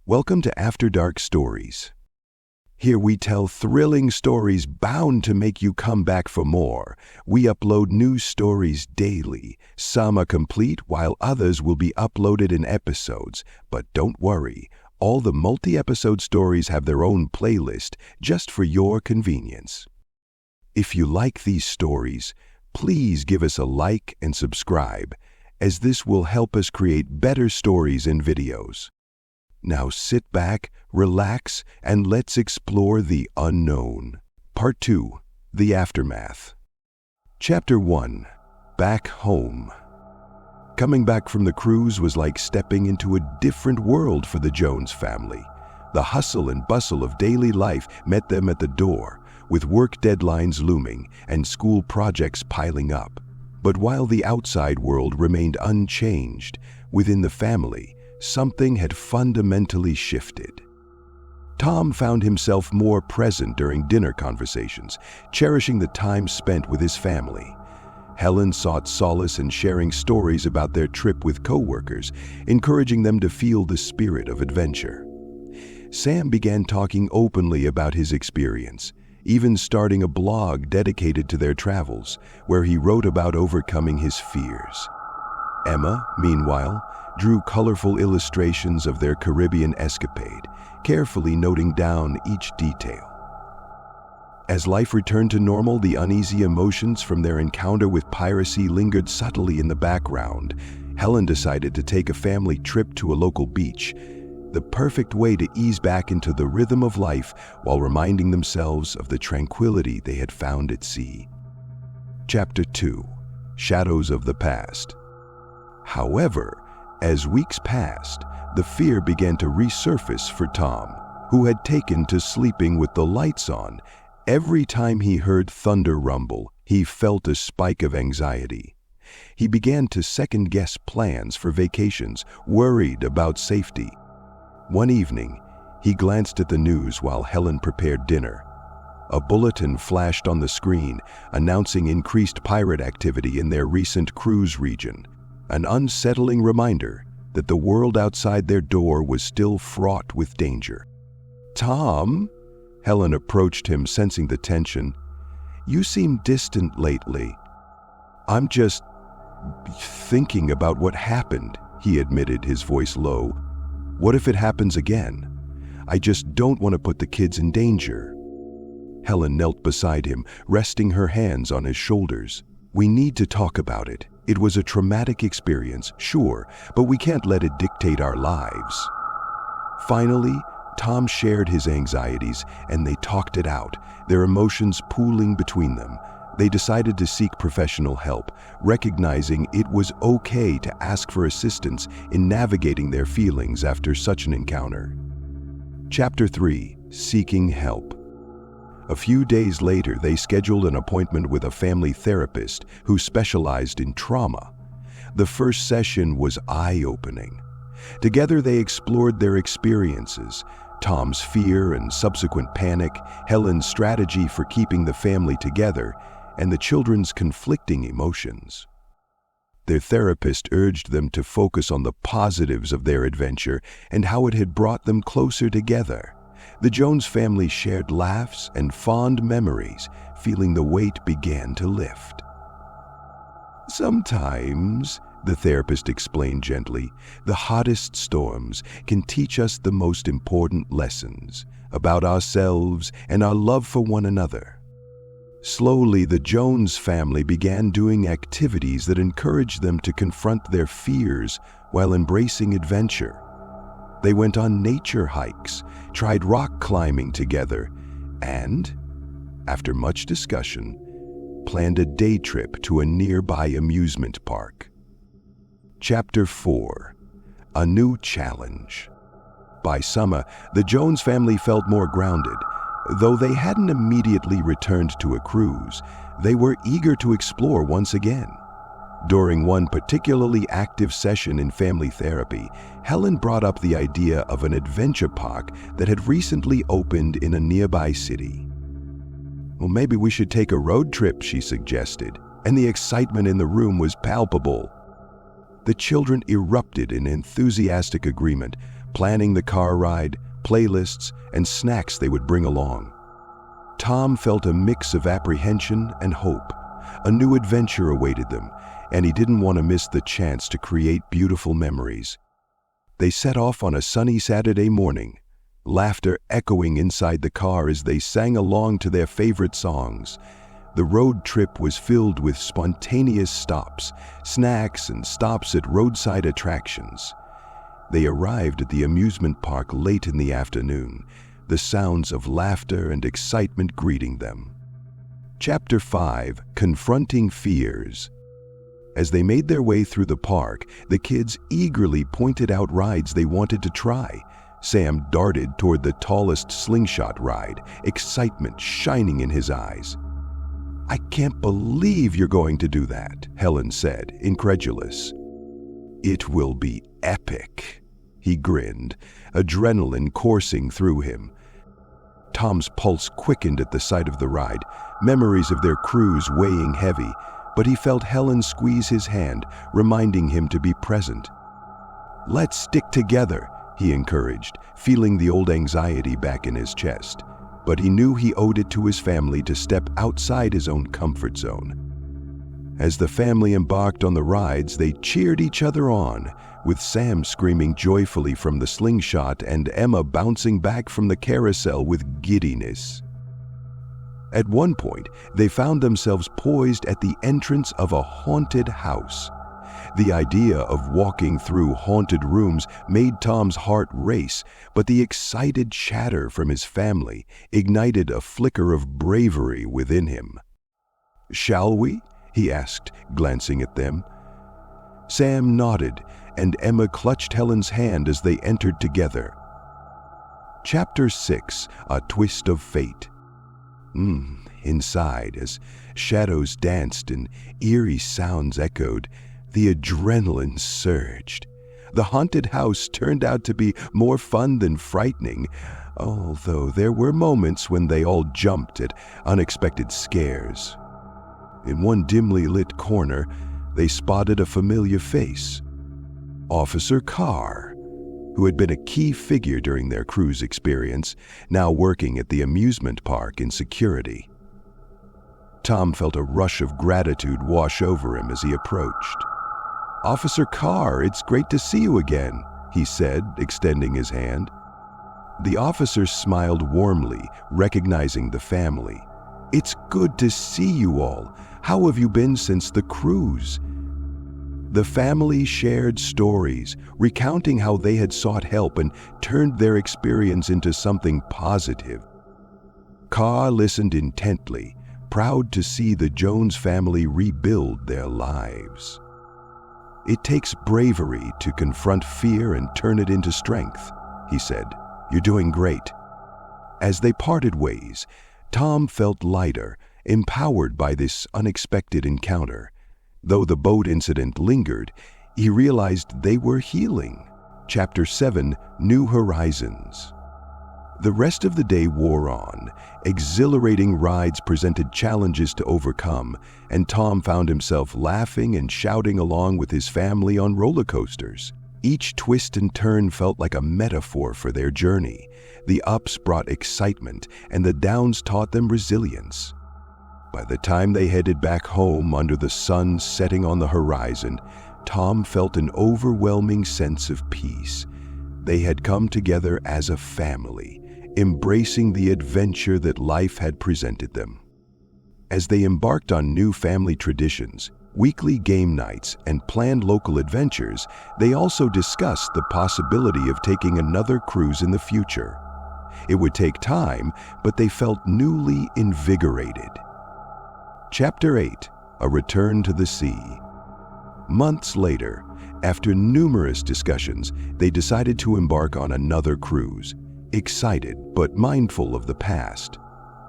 Welcome to After Dark Stories. Here we tell thrilling stories bound to make you come back for more. We upload new stories daily. Some are complete while others will be uploaded in episodes. But don't worry, all the multi-episode stories have their own playlist just for your convenience. If you like these stories, please give us a like and subscribe, as this will help us create better stories and videos. Now sit back, relax, and let's explore the unknown. Part 2. The Aftermath. Chapter 1. Back Home. Coming back from the cruise was like stepping into a different world for the Jones family. The hustle and bustle of daily life met them at the door, with work deadlines looming and school projects piling up. But while the outside world remained unchanged, within the family, something had fundamentally shifted. Tom found himself more present during dinner conversations, cherishing the time spent with his family. Helen sought solace in sharing stories about their trip with coworkers, encouraging them to feel the spirit of adventure. Sam began talking openly about his experience, even starting a blog dedicated to their travels, where he wrote about overcoming his fears. Emma, meanwhile, drew colorful illustrations of their Caribbean escapade, carefully noting down each detail. As life returned to normal, the uneasy emotions from their encounter with piracy lingered subtly in the background. Helen decided to take a family trip to a local beach, the perfect way to ease back into the rhythm of life while reminding themselves of the tranquility they had found at sea. Chapter 2. Shadows of the Past. However, as weeks passed, the fear began to resurface for Tom, who had taken to sleeping with the lights on. Every time he heard thunder rumble, he felt a spike of anxiety. He began to second-guess plans for vacations, worried about safety. One evening, he glanced at the news while Helen prepared dinner. A bulletin flashed on the screen, announcing increased pirate activity in their recent cruise region. An unsettling reminder that the world outside their door was still fraught with danger. "Tom?" Helen approached him, sensing the tension. "You seem distant lately." "I'm just thinking about what happened," he admitted, his voice low. "What if it happens again? I just don't want to put the kids in danger." Helen knelt beside him, resting her hands on his shoulders. "We need to talk about it. It was a traumatic experience, sure, but we can't let it dictate our lives." Finally, Tom shared his anxieties, and they talked it out, their emotions pooling between them. They decided to seek professional help, recognizing it was okay to ask for assistance in navigating their feelings after such an encounter. Chapter 3. Seeking Help. A few days later, they scheduled an appointment with a family therapist who specialized in trauma. The first session was eye-opening. Together, they explored their experiences, Tom's fear and subsequent panic, Helen's strategy for keeping the family together, and the children's conflicting emotions. Their therapist urged them to focus on the positives of their adventure and how it had brought them closer together. The Jones family shared laughs and fond memories, feeling the weight began to lift. "Sometimes," the therapist explained gently, "the hottest storms can teach us the most important lessons about ourselves and our love for one another." Slowly, the Jones family began doing activities that encouraged them to confront their fears while embracing adventure. They went on nature hikes, tried rock climbing together, and, after much discussion, planned a day trip to a nearby amusement park. Chapter 4. A New Challenge. By summer, the Jones family felt more grounded. Though they hadn't immediately returned to a cruise, they were eager to explore once again. During one particularly active session in family therapy, Helen brought up the idea of an adventure park that had recently opened in a nearby city. "Well, maybe we should take a road trip," she suggested, and the excitement in the room was palpable. The children erupted in enthusiastic agreement, planning the car ride, playlists, and snacks they would bring along. Tom felt a mix of apprehension and hope. A new adventure awaited them, and he didn't want to miss the chance to create beautiful memories. They set off on a sunny Saturday morning, laughter echoing inside the car as they sang along to their favorite songs. The road trip was filled with spontaneous stops, snacks, and stops at roadside attractions. They arrived at the amusement park late in the afternoon, the sounds of laughter and excitement greeting them. Chapter 5: Confronting Fears. As they made their way through the park, the kids eagerly pointed out rides they wanted to try. Sam darted toward the tallest slingshot ride, excitement shining in his eyes. "I can't believe you're going to do that," Helen said, incredulous. "It will be epic," he grinned, adrenaline coursing through him. Tom's pulse quickened at the sight of the ride, memories of their cruise weighing heavy, but he felt Helen squeeze his hand, reminding him to be present. "Let's stick together," he encouraged, feeling the old anxiety back in his chest. But he knew he owed it to his family to step outside his own comfort zone. As the family embarked on the rides, they cheered each other on, with Sam screaming joyfully from the slingshot and Emma bouncing back from the carousel with giddiness. At one point, they found themselves poised at the entrance of a haunted house. The idea of walking through haunted rooms made Tom's heart race, but the excited chatter from his family ignited a flicker of bravery within him. "Shall we?" he asked, glancing at them. Sam nodded, and Emma clutched Helen's hand as they entered together. Chapter 6: A Twist of Fate. Inside, as shadows danced and eerie sounds echoed, the adrenaline surged. The haunted house turned out to be more fun than frightening, although there were moments when they all jumped at unexpected scares. In one dimly lit corner, they spotted a familiar face. Officer Carr, who had been a key figure during their cruise experience, now working at the amusement park in security. Tom felt a rush of gratitude wash over him as he approached. "Officer Carr, it's great to see you again," he said, extending his hand. The officer smiled warmly, recognizing the family. "It's good to see you all. How have you been since the cruise?" The family shared stories, recounting how they had sought help and turned their experience into something positive. Carr listened intently, proud to see the Jones family rebuild their lives. "It takes bravery to confront fear and turn it into strength," he said. "You're doing great." As they parted ways, Tom felt lighter, empowered by this unexpected encounter. Though the boat incident lingered, he realized they were healing. Chapter 7: New Horizons. The rest of the day wore on. Exhilarating rides presented challenges to overcome, and Tom found himself laughing and shouting along with his family on roller coasters. Each twist and turn felt like a metaphor for their journey. The ups brought excitement, and the downs taught them resilience. By the time they headed back home under the sun setting on the horizon, Tom felt an overwhelming sense of peace. They had come together as a family, embracing the adventure that life had presented them. As they embarked on new family traditions, weekly game nights, and planned local adventures, they also discussed the possibility of taking another cruise in the future. It would take time, but they felt newly invigorated. Chapter 8: A Return to the Sea. Months later, after numerous discussions, they decided to embark on another cruise, excited but mindful of the past.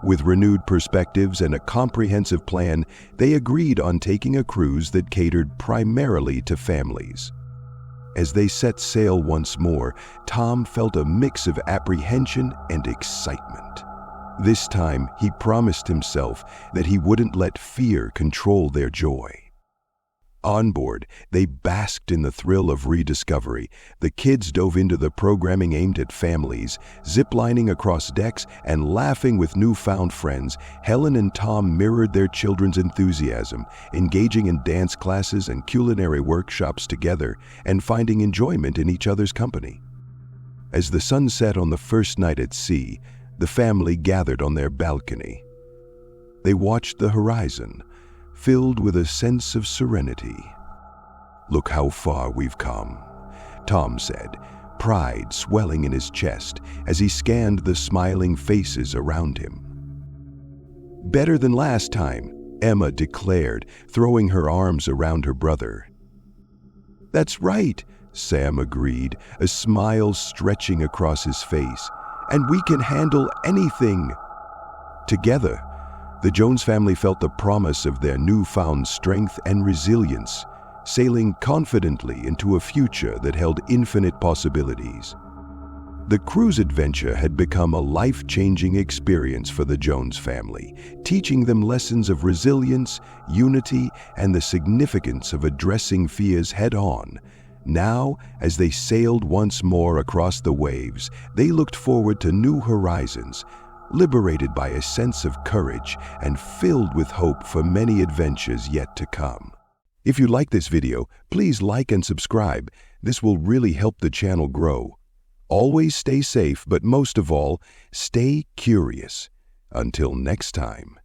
With renewed perspectives and a comprehensive plan, they agreed on taking a cruise that catered primarily to families. As they set sail once more, Tom felt a mix of apprehension and excitement. This time, he promised himself that he wouldn't let fear control their joy. On board, they basked in the thrill of rediscovery. The kids dove into the programming aimed at families, ziplining across decks and laughing with newfound friends. Helen and Tom mirrored their children's enthusiasm, engaging in dance classes and culinary workshops together and finding enjoyment in each other's company. As the sun set on the first night at sea, the family gathered on their balcony. They watched the horizon, filled with a sense of serenity. "Look how far we've come," Tom said, pride swelling in his chest as he scanned the smiling faces around him. "Better than last time," Emma declared, throwing her arms around her brother. "That's right," Sam agreed, a smile stretching across his face. "And we can handle anything." Together, the Jones family felt the promise of their newfound strength and resilience, sailing confidently into a future that held infinite possibilities. The cruise adventure had become a life-changing experience for the Jones family, teaching them lessons of resilience, unity, and the significance of addressing fears head-on. Now, as they sailed once more across the waves, they looked forward to new horizons, liberated by a sense of courage and filled with hope for many adventures yet to come. If you like this video, please like and subscribe. This will really help the channel grow. Always stay safe, but most of all, stay curious. Until next time.